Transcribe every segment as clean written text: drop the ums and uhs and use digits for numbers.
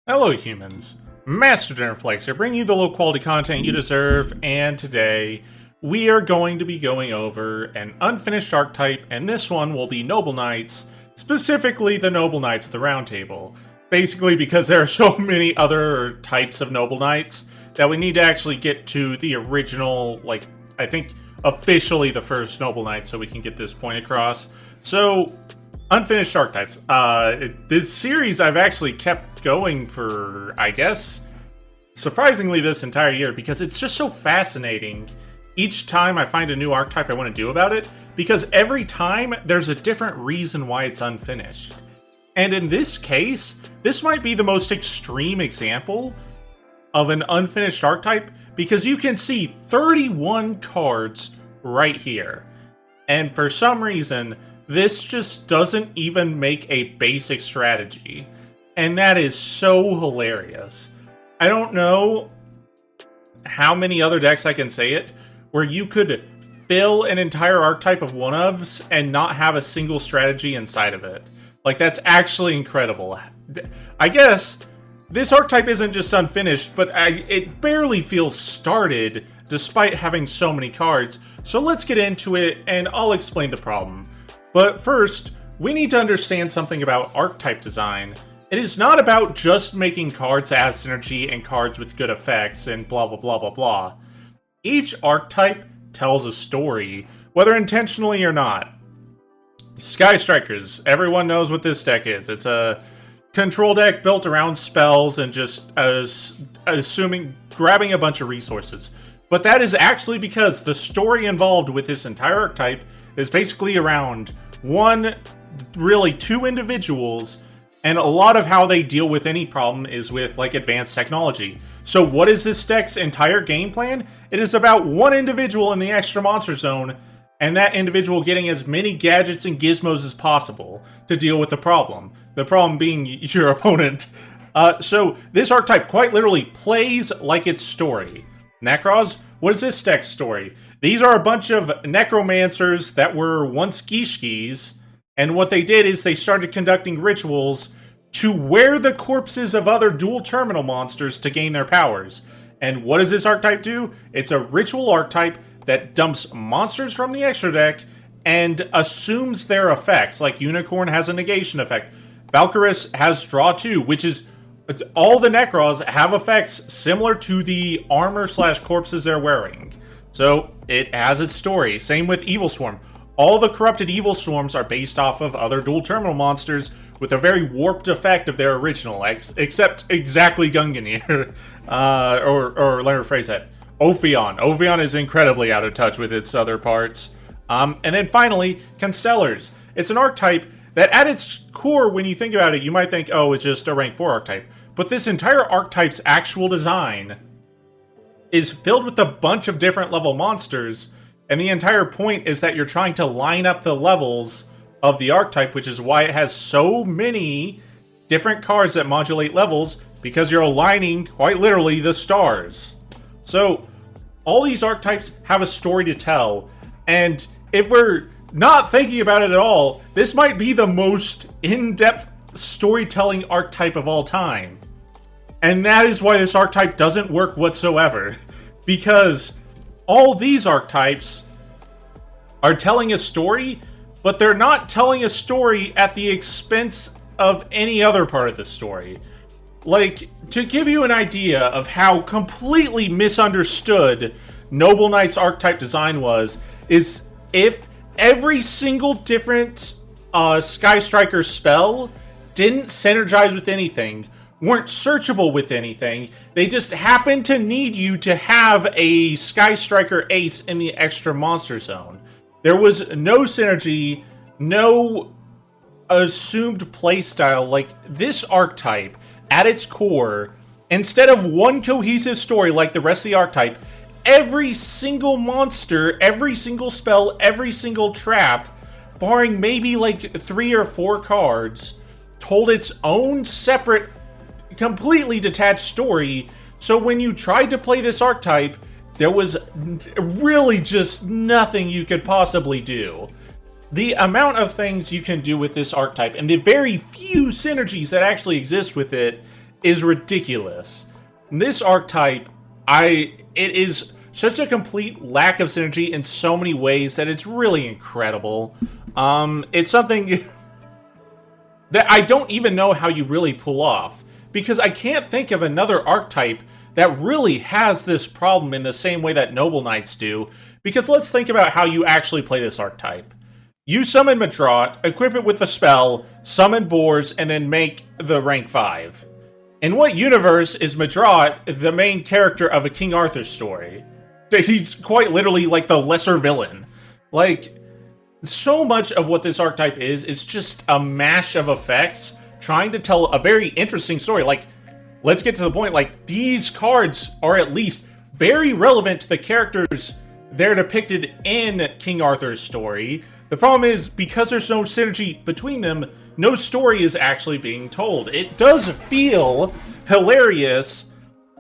Hello humans, Master Dinnerflakes here, bringing you the low quality content you deserve, and today we are going to be going over an unfinished archetype, and this one will be Noble Knights, specifically the Noble Knights of the Round Table. Basically because there are so many other types of Noble Knights that we need to actually get to the original, I think officially the first Noble Knight so we can get this point across. So, unfinished archetypes. This series I've actually kept going for, I guess, surprisingly this entire year, because it's just so fascinating each time I find a new archetype I want to do about it, because every time there's a different reason why it's unfinished. And in this case, this might be the most extreme example of an unfinished archetype, because you can see 31 cards right here. And for some reason, this just doesn't even make a basic strategy. And that is so hilarious. I don't know how many other decks I can say it, where you could fill an entire archetype of one-ofs and not have a single strategy inside of it. Like, that's actually incredible. I guess this archetype isn't just unfinished, but it barely feels started despite having so many cards. So let's get into it and I'll explain the problem. But first, we need to understand something about archetype design. It is not about just making cards that have synergy and cards with good effects and blah blah blah blah blah. Each archetype tells a story, whether intentionally or not. Sky Strikers, everyone knows what this deck is. It's a control deck built around spells and just grabbing a bunch of resources. But that is actually because the story involved with this entire archetype is basically around two individuals, and a lot of how they deal with any problem is with, advanced technology. So what is this deck's entire game plan? It is about one individual in the extra monster zone, and that individual getting as many gadgets and gizmos as possible to deal with the problem. The problem being your opponent. So this archetype quite literally plays like its story. Necros, what is this deck's story? These are a bunch of necromancers that were once Gishkis, and what they did is they started conducting rituals to wear the corpses of other dual terminal monsters to gain their powers. And what does this archetype do? It's a ritual archetype that dumps monsters from the extra deck and assumes their effects. Like Unicorn has a negation effect. Valkyrus has draw 2, which is all the Necros have effects similar to the armor/corpses they're wearing. So it has its story. Same with Evil Swarm. All the corrupted Evil Swarms are based off of other dual terminal monsters with a very warped effect of their original, except exactly Gungnir. or let me rephrase that. Ophion. Ophion is incredibly out of touch with its other parts. And then finally, Constellars. It's an archetype that at its core, when you think about it, you might think, oh, it's just a rank 4 archetype. But this entire archetype's actual design is filled with a bunch of different level monsters, and the entire point is that you're trying to line up the levels of the archetype, which is why it has so many different cards that modulate levels, because you're aligning, quite literally, the stars. So, all these archetypes have a story to tell, and if we're not thinking about it at all, this might be the most in-depth storytelling archetype of all time. And that is why this archetype doesn't work whatsoever. Because all these archetypes are telling a story, but they're not telling a story at the expense of any other part of the story. Like, to give you an idea of how completely misunderstood Noble Knight's archetype design was, is if every single different Sky Striker spell didn't synergize with anything, weren't searchable with anything, they just happened to need you to have a Sky Striker ace in the extra monster zone. There was no synergy, no assumed playstyle. Like, this archetype, at its core, instead of one cohesive story like the rest of the archetype, every single monster, every single spell, every single trap, barring maybe 3 or 4 cards, told its own separate, completely detached story. So when you tried to play this archetype, there was really just nothing you could possibly do. The amount of things you can do with this archetype and the very few synergies that actually exist with it is ridiculous. This archetype, it is such a complete lack of synergy in so many ways that it's really incredible. It's something that I don't even know how you really pull off, because I can't think of another archetype that really has this problem in the same way that Noble Knights do. Because let's think about how you actually play this archetype. You summon Madrot, equip it with the spell, summon boars, and then make the rank 5. In what universe is Madrot the main character of a King Arthur story? He's quite literally like the lesser villain. Like, so much of what this archetype is just a mash of effects trying to tell a very interesting story. Like, let's get to the point. Like, these cards are at least very relevant to the characters they're depicted in King Arthur's story. The problem is, because there's no synergy between them, no story is actually being told. It does feel hilarious,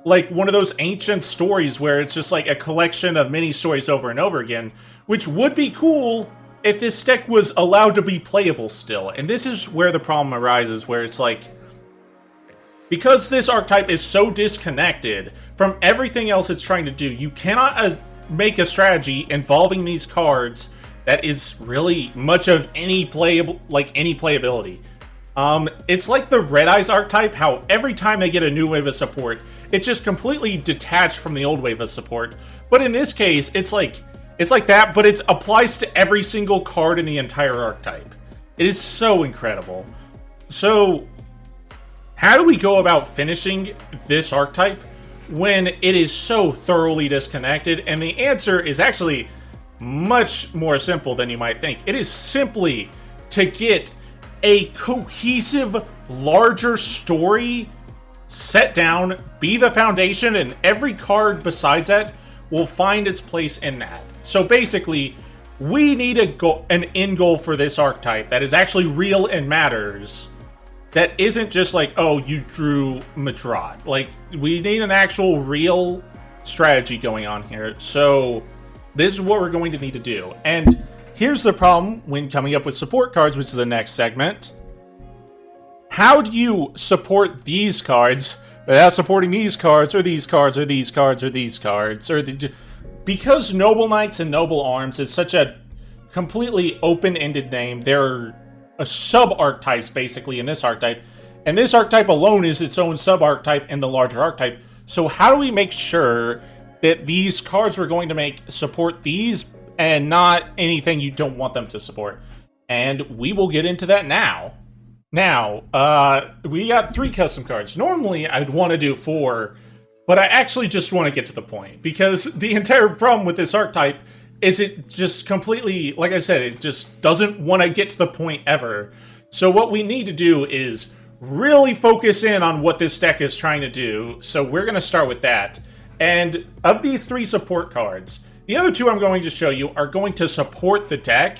like one of those ancient stories where it's just like a collection of mini stories over and over again, which would be cool if this deck was allowed to be playable still. And this is where the problem arises, where it's like, because this archetype is so disconnected from everything else it's trying to do, you cannot make a strategy involving these cards that is really much of any playability. It's like the Red Eyes archetype, how every time they get a new wave of support, it's just completely detached from the old wave of support. But in this case, it's like that, but it applies to every single card in the entire archetype. It is so incredible. So, how do we go about finishing this archetype when it is so thoroughly disconnected? And the answer is actually much more simple than you might think. It is simply to get a cohesive, larger story set down, be the foundation, and every card besides that will find its place in that. So basically, we need an end goal for this archetype that is actually real and matters. That isn't just like, oh, you drew Madrot. Like, we need an actual real strategy going on here. So this is what we're going to need to do. And here's the problem when coming up with support cards, which is the next segment. How do you support these cards without supporting these cards, or these cards, or these cards, or these cards? Because Noble Knights and Noble Arms is such a completely open-ended name, they're sub-archetypes, basically, in this archetype. And this archetype alone is its own sub-archetype in the larger archetype. So how do we make sure that these cards we're going to make support these and not anything you don't want them to support? And we will get into that now. Now, we got 3 custom cards. Normally, I'd want to do 4, but I actually just want to get to the point, because the entire problem with this archetype is it just completely, like I said, it just doesn't want to get to the point ever. So what we need to do is really focus in on what this deck is trying to do. So we're going to start with that. And of these 3 support cards, the other 2 I'm going to show you are going to support the deck,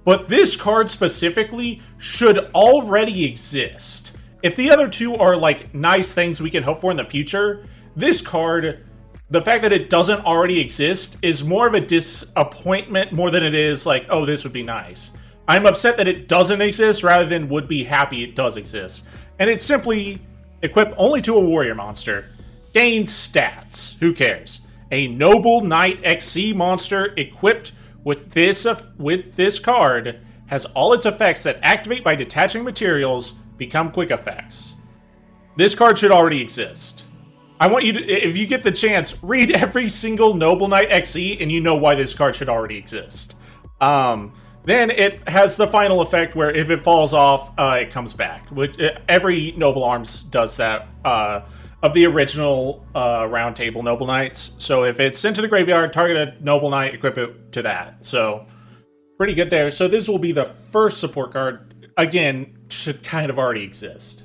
but this card specifically should already exist. If the other 2 are like nice things we can hope for in the future, this card, the fact that it doesn't already exist is more of a disappointment more than it is like, oh, this would be nice. I'm upset that it doesn't exist rather than would be happy it does exist. And it's simply equip only to a warrior monster. Gain stats. Who cares? A Noble Knight XC monster equipped with this card has all its effects that activate by detaching materials become quick effects. This card should already exist. I want you to, if you get the chance, read every single Noble Knight XE and you know why this card should already exist. Then it has the final effect where if it falls off, it comes back. Which every Noble Arms does that of the original Round Table Noble Knights. So if it's sent to the graveyard, target a Noble Knight, equip it to that. So pretty good there. So this will be the first support card. Again, should kind of already exist.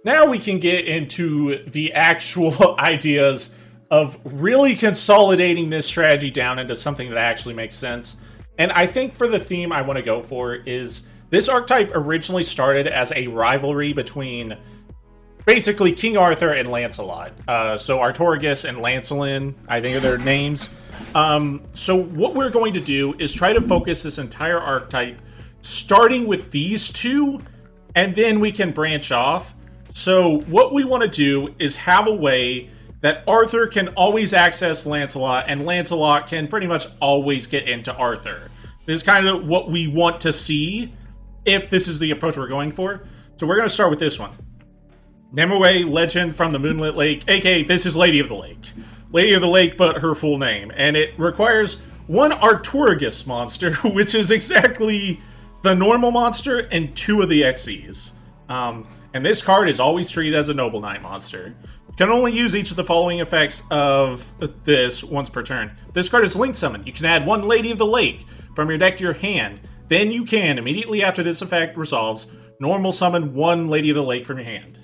Now we can get into the actual ideas of really consolidating this strategy down into something that actually makes sense. And I think for the theme I want to go for is this archetype originally started as a rivalry between basically King Arthur and Lancelot. So Artorigus and Lancelin, I think are their names. So what we're going to do is try to focus this entire archetype starting with these 2, and then we can branch off. So what we want to do is have a way that Arthur can always access Lancelot, and Lancelot can pretty much always get into Arthur. This is kind of what we want to see if this is the approach we're going for. So we're going to start with this one. Nimue, legend from the Moonlit Lake, aka this is Lady of the Lake. Lady of the Lake, but her full name. And it requires one Artorigus monster, which is exactly the normal monster, and 2 of the XEs. And this card is always treated as a Noble Knight monster. You can only use each of the following effects of this once per turn. This card is Link Summon. You can add 1 Lady of the Lake from your deck to your hand. Then you can, immediately after this effect resolves, normal summon 1 Lady of the Lake from your hand.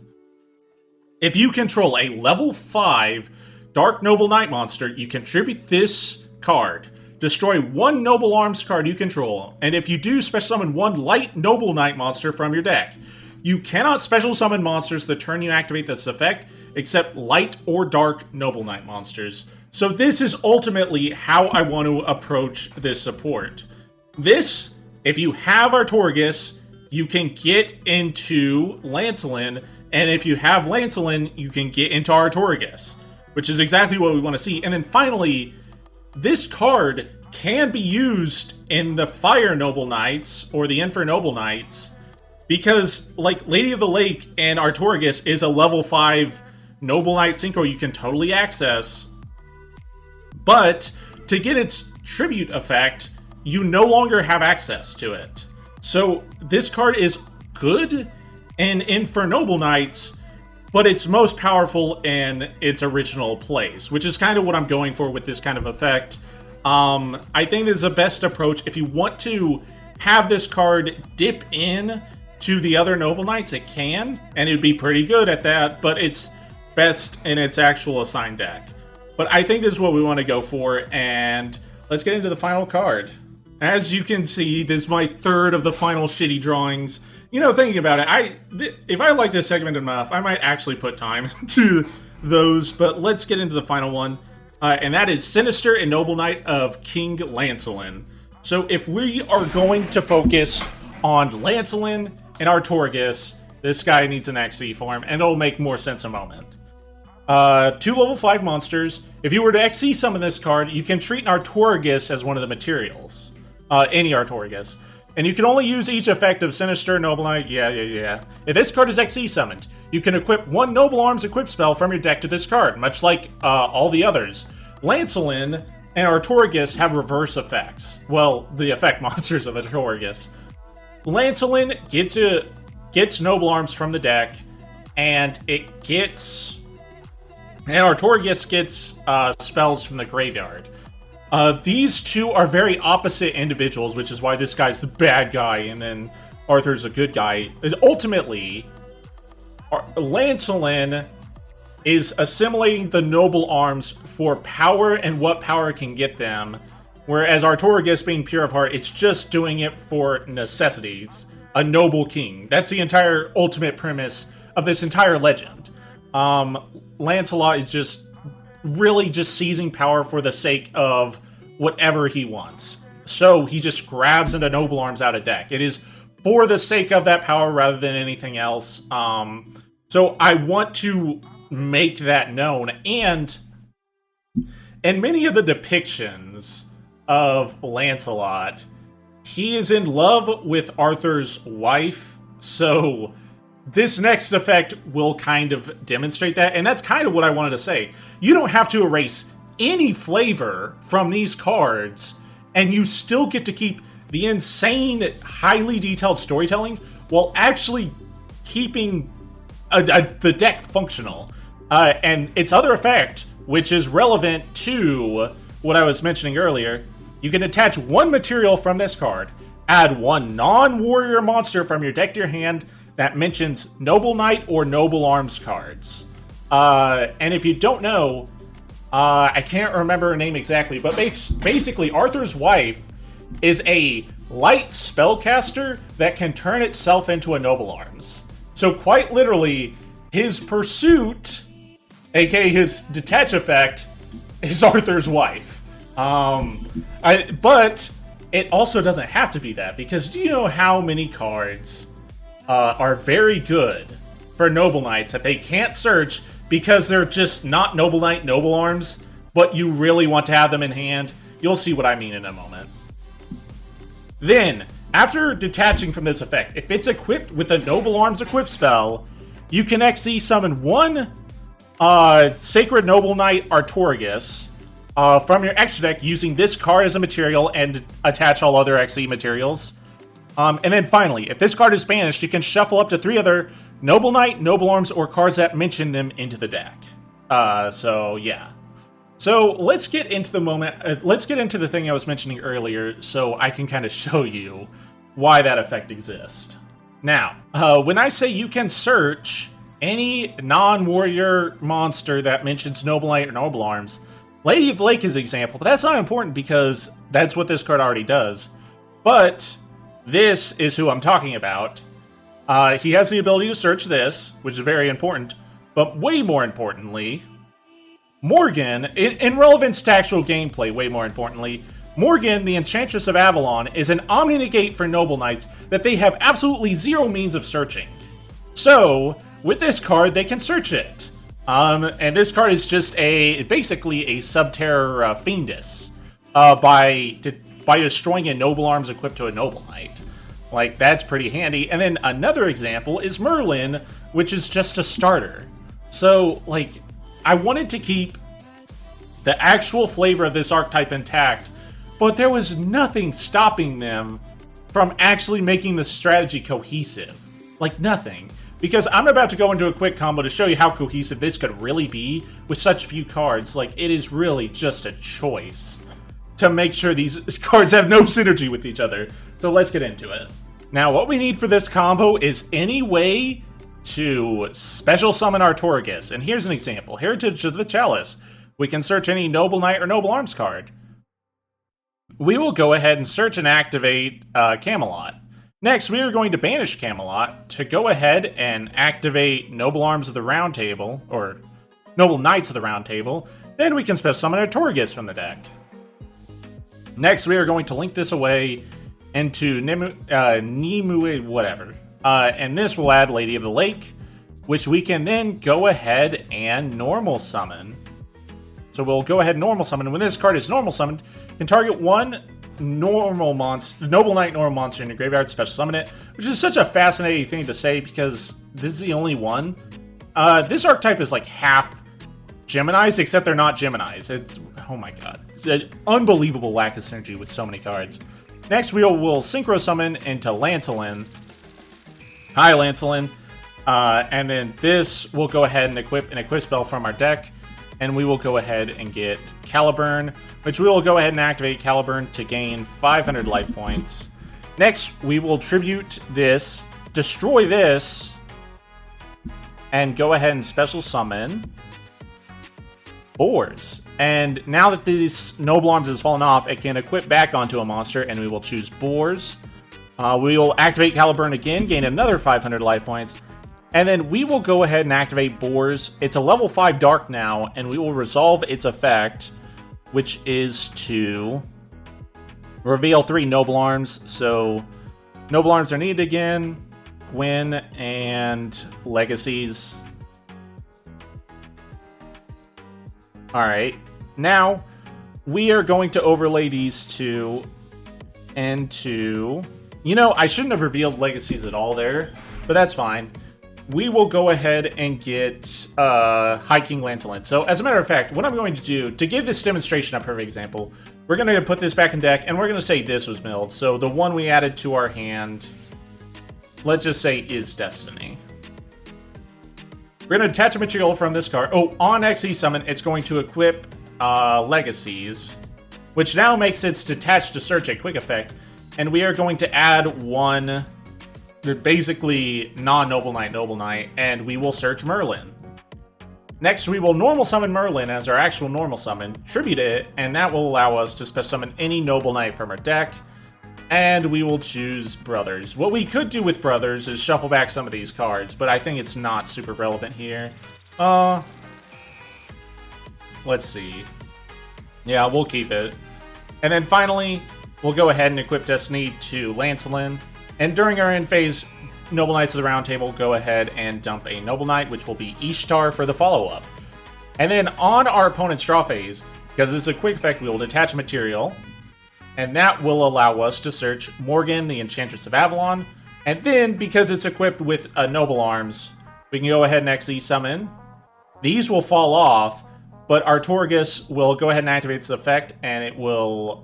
If you control a level 5 Dark Noble Knight monster, you contribute this card. Destroy 1 Noble Arms card you control, and if you do, special summon 1 Light Noble Knight monster from your deck. You cannot special summon monsters the turn you activate this effect, except Light or Dark Noble Knight monsters. So this is ultimately how I want to approach this support. This, if you have Artorigus, you can get into Lancelin, and if you have Lancelin, you can get into Artorigus, which is exactly what we want to see. And then finally, this card can be used in the Fire Noble Knights or the Infer Noble Knights, because like Lady of the Lake and Artorigus is a level 5 Noble Knight synchro you can totally access, but to get its tribute effect, you no longer have access to it. So this card is good in For Noble Knights, but it's most powerful in its original place, which is kind of what I'm going for with this kind of effect. I think this is the best approach. If you want to have this card dip in to the other Noble Knights, it can, and it'd be pretty good at that, but it's best in its actual assigned deck. But I think this is what we want to go for, and let's get into the final card. As you can see, this is my 3rd of the final shitty drawings. You know, thinking about it, if I like this segment enough, I might actually put time into those, but let's get into the final one. And that is Sinister and Noble Knight of King Lancelin. So if we are going to focus on Lancelin and Artorigus, this guy needs an XE form, and it'll make more sense in a moment. 2 level 5 monsters. If you were to XE summon this card, you can treat an Artorigus as one of the materials. Any Artorigus. And you can only use each effect of Sinister, Noble Knight, yeah. If this card is XE summoned, you can equip 1 Noble Arms equip spell from your deck to this card, much like all the others. Lancelin and Artorigus have reverse effects. Well, the effect monsters of Artorigus. Lancelin gets Noble Arms from the deck, and Artorigus gets spells from the graveyard. These two are very opposite individuals, which is why this guy's the bad guy, and then Arthur's a good guy. Ultimately, Lancelin is assimilating the Noble Arms for power and what power can get them, whereas Artorigus, being pure of heart, it's just doing it for necessities. A noble king. That's the entire ultimate premise of this entire legend. Lancelot is just really just seizing power for the sake of whatever he wants. So he just grabs into Noble Arms out of deck. It is for the sake of that power rather than anything else. So I want to make that known. And in many of the depictions of Lancelot, he is in love with Arthur's wife. So this next effect will kind of demonstrate that, and that's kind of what I wanted to say. You don't have to erase any flavor from these cards, and you still get to keep the insane, highly detailed storytelling while actually keeping the deck functional. And its other effect, which is relevant to what I was mentioning earlier, you can attach 1 material from this card, add 1 non-warrior monster from your deck to your hand that mentions Noble Knight or Noble Arms cards. And if you don't know, I can't remember her name exactly, but basically Arthur's wife is a light spellcaster that can turn itself into a Noble Arms. So quite literally, his pursuit, aka his detach effect, is Arthur's wife. But it also doesn't have to be that, because do you know how many cards are very good for Noble Knights that they can't search because they're just not Noble Knight, Noble Arms, but you really want to have them in hand. You'll see what I mean in a moment. Then, after detaching from this effect, if it's equipped with a Noble Arms equip spell, you can XE summon one Sacred Noble Knight Artorigus from your extra deck using this card as a material and attach all other XE materials. And then finally, if this card is banished, you can shuffle up to 3 other Noble Knight, Noble Arms, or cards that mention them into the deck. So yeah. So let's get into the let's get into the thing I was mentioning earlier so I can kind of show you why that effect exists. Now, when I say you can search any non-warrior monster that mentions Noble Knight or Noble Arms, Lady of the Lake is an example, but that's not important because that's what this card already does. But this is who I'm talking about. He has the ability to search this, which is very important, but way more importantly, Morgan, in relevance to actual gameplay, way more importantly, Morgan, the Enchantress of Avalon, is an Omni-Negate for Noble Knights that they have absolutely zero means of searching. So, with this card, they can search it. And this card is just basically a Subterror Fiendus by destroying a Noble Arms equipped to a Noble Knight. Like, that's pretty handy. And then another example is Merlin, which is just a starter. So, like, I wanted to keep the actual flavor of this archetype intact, but there was nothing stopping them from actually making the strategy cohesive. Like, nothing. Because I'm about to go into a quick combo to show you how cohesive this could really be with such few cards. Like, it is really just a choice to make sure these cards have no synergy with each other. So let's get into it. Now, what we need for this combo is any way to special summon Artorigus. And here's an example. Heritage of the Chalice. We can search any Noble Knight or Noble Arms card. We will go ahead and search and activate Camelot. Next, we are going to banish Camelot to go ahead and activate Noble Arms of the Round Table, or Noble Knights of the Round Table. Then we can special summon Artorigus from the deck. Next, we are going to link this away into Nimue, whatever. And this will add Lady of the Lake, which we can then go ahead and normal summon. So we'll go ahead and normal summon. And when this card is normal summoned, you can target one Noble Knight normal monster in your graveyard, special summon it, which is such a fascinating thing to say because this is the only one. This archetype is like half Geminis, except they're not Geminis. It's, oh my god. It's an unbelievable lack of synergy with so many cards. Next, we'll synchro summon into Lancelin. Hi, Lancelin. And then this, we'll go ahead and equip an equip spell from our deck. And we will go ahead and get Caliburn, which we will go ahead and activate Caliburn to gain 500 life points. Next, we will tribute this, destroy this, and go ahead and special summon Boars. And now that this Noble Arms has fallen off, it can equip back onto a monster, and we will choose Boars. We will activate Caliburn again, gain another 500 life points. And then we will go ahead and activate Boars. It's a level 5 Dark now, and we will resolve its effect, which is to reveal 3 Noble Arms. So, Noble Arms are needed again. Gwyn and Legacies. Alright, now we are going to overlay these two into... You know, I shouldn't have revealed Legacies at all there, but that's fine. We will go ahead and get High King Lancelin. So, as a matter of fact, what I'm going to do, to give this demonstration a perfect example, we're going to put this back in deck, and we're going to say this was milled. So, the one we added to our hand, let's just say, is Destiny. We're going to attach a material from this card. Oh, on XE Summon, it's going to equip Legacies, which now makes its detached to search a quick effect, and we are going to add one... They're basically non-Noble Knight, and we will search Merlin. Next, we will normal summon Merlin as our actual normal summon, tribute it, and that will allow us to special summon any Noble Knight from our deck, and we will choose Brothers. What we could do with Brothers is shuffle back some of these cards, but I think it's not super relevant here. Let's see. Yeah, we'll keep it. And then finally, we'll go ahead and equip Destiny to Lancelin. And during our end phase, Noble Knights of the Round Table, go ahead and dump a Noble Knight, which will be Ishtar for the follow-up. And then on our opponent's draw phase, because it's a quick effect, we will detach material, and that will allow us to search Morgan, the Enchantress of Avalon. And then, because it's equipped with Noble Arms, we can go ahead and XE summon. These will fall off, but Artorigus will go ahead and activate its effect, and it will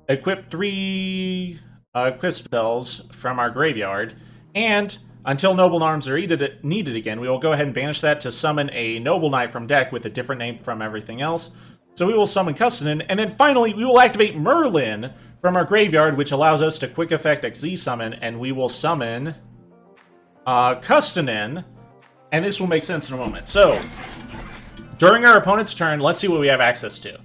equip 3 equip spells from our graveyard. And until Noble Arms are needed again, we will go ahead and banish that to summon a Noble Knight from deck with a different name from everything else. So we will summon Custonin, and then finally we will activate Merlin from our graveyard, which allows us to quick effect XZ summon, and we will summon Custonin, and this will make sense in a moment. So, during our opponent's turn, let's see what we have access to.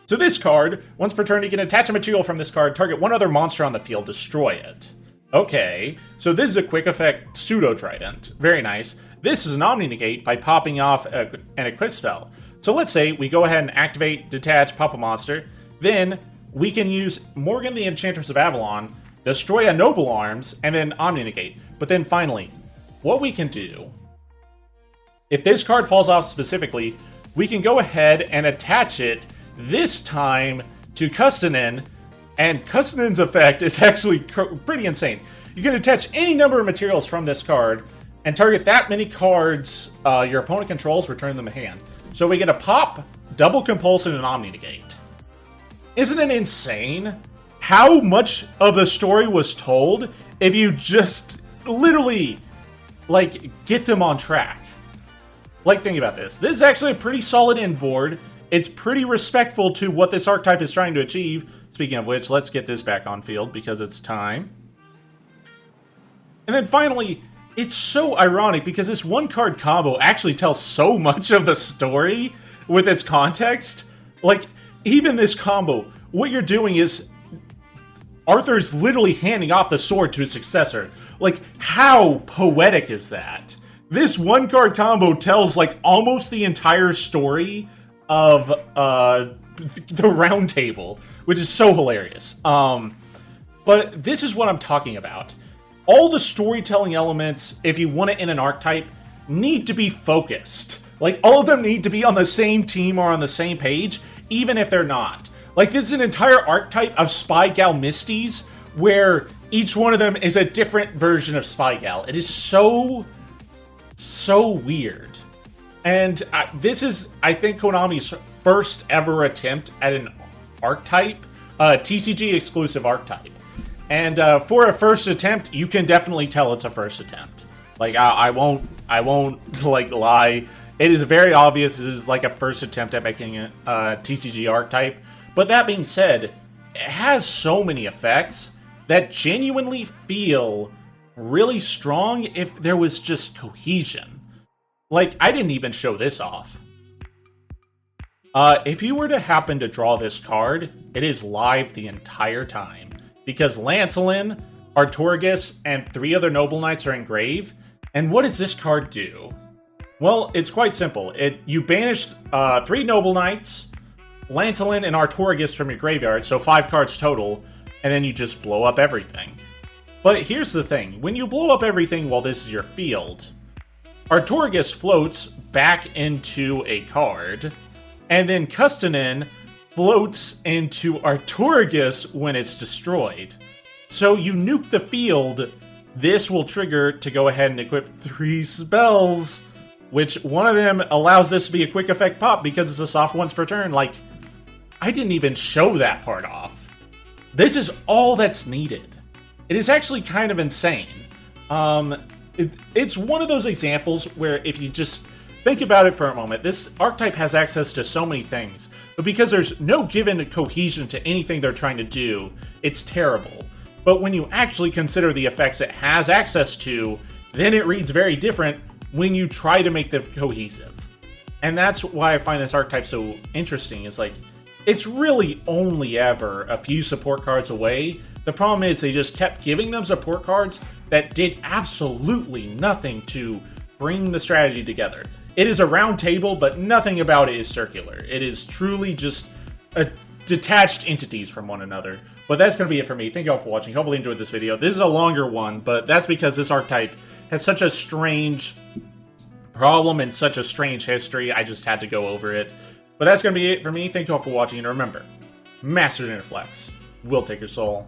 So this card, once per turn, you can attach a material from this card, target one other monster on the field, destroy it. Okay, so this is a quick effect Pseudo-Trident. Very nice. This is an Omni-Negate by popping off an equip spell. So let's say we go ahead and activate, detach, pop a monster. Then we can use Morgan the Enchantress of Avalon, destroy a Noble Arms, and then Omni-Negate. But then finally, what we can do, if this card falls off specifically, we can go ahead and attach it, this time, to Custonin, and Custonin's effect is actually pretty insane. You can attach any number of materials from this card, and target that many cards your opponent controls, return them to hand. So we get a pop, double compulsion, and Omni-Negate. Isn't it insane how much of the story was told if you just literally, like, get them on track? Like, think about this. This is actually a pretty solid end board. It's pretty respectful to what this archetype is trying to achieve. Speaking of which, let's get this back on field because it's time. And then finally, it's so ironic because this one-card combo actually tells so much of the story with its context. Like, even this combo, what you're doing is Arthur's literally handing off the sword to his successor. Like, how poetic is that? This one-card combo tells, like, almost the entire story of the Round Table, which is so hilarious. But this is what I'm talking about. All the storytelling elements, if you want it in an archetype, need to be focused. Like, all of them need to be on the same team or on the same page, even if they're not. Like, this is an entire archetype of Spy Gal Misties, where each one of them is a different version of Spy Gal. It is so weird. And this is, I think, Konami's first ever attempt at an archetype, TCG exclusive archetype. And for a first attempt, you can definitely tell it's a first attempt. Like, I won't like lie. It is very obvious this is like a first attempt at making a TCG archetype. But that being said, it has so many effects that genuinely feel really strong if there was just cohesion. Like, I didn't even show this off. If you were to happen to draw this card, it is live the entire time. Because Lancelin, Artorigus, and 3 other Noble Knights are engraved. And what does this card do? Well, it's quite simple. You banish 3 Noble Knights, Lancelin, and Artorigus from your graveyard, so 5 cards total, and then you just blow up everything. But here's the thing. When you blow up everything while this is your field, Artorigus floats back into a card, and then Custonin floats into Artorigus when it's destroyed. So you nuke the field, this will trigger to go ahead and equip 3 spells, which one of them allows this to be a quick effect pop because it's a soft once per turn. Like, I didn't even show that part off. This is all that's needed. It is actually kind of insane. It's one of those examples where if you just think about it for a moment, this archetype has access to so many things, but because there's no given cohesion to anything they're trying to do, it's terrible. But when you actually consider the effects it has access to, then it reads very different when you try to make them cohesive. And that's why I find this archetype so interesting, is like, it's really only ever a few support cards away. The problem is they just kept giving them support cards that did absolutely nothing to bring the strategy together. It is a round table, but nothing about it is circular. It is truly just detached entities from one another, But that's going to be it for me. Thank you all for watching. Hopefully you enjoyed this video. This is a longer one, but that's because this archetype has such a strange problem and such a strange history. I just had to go over it. But that's going to be it for me. Thank you all for watching. And remember, Master Interflex will take your soul.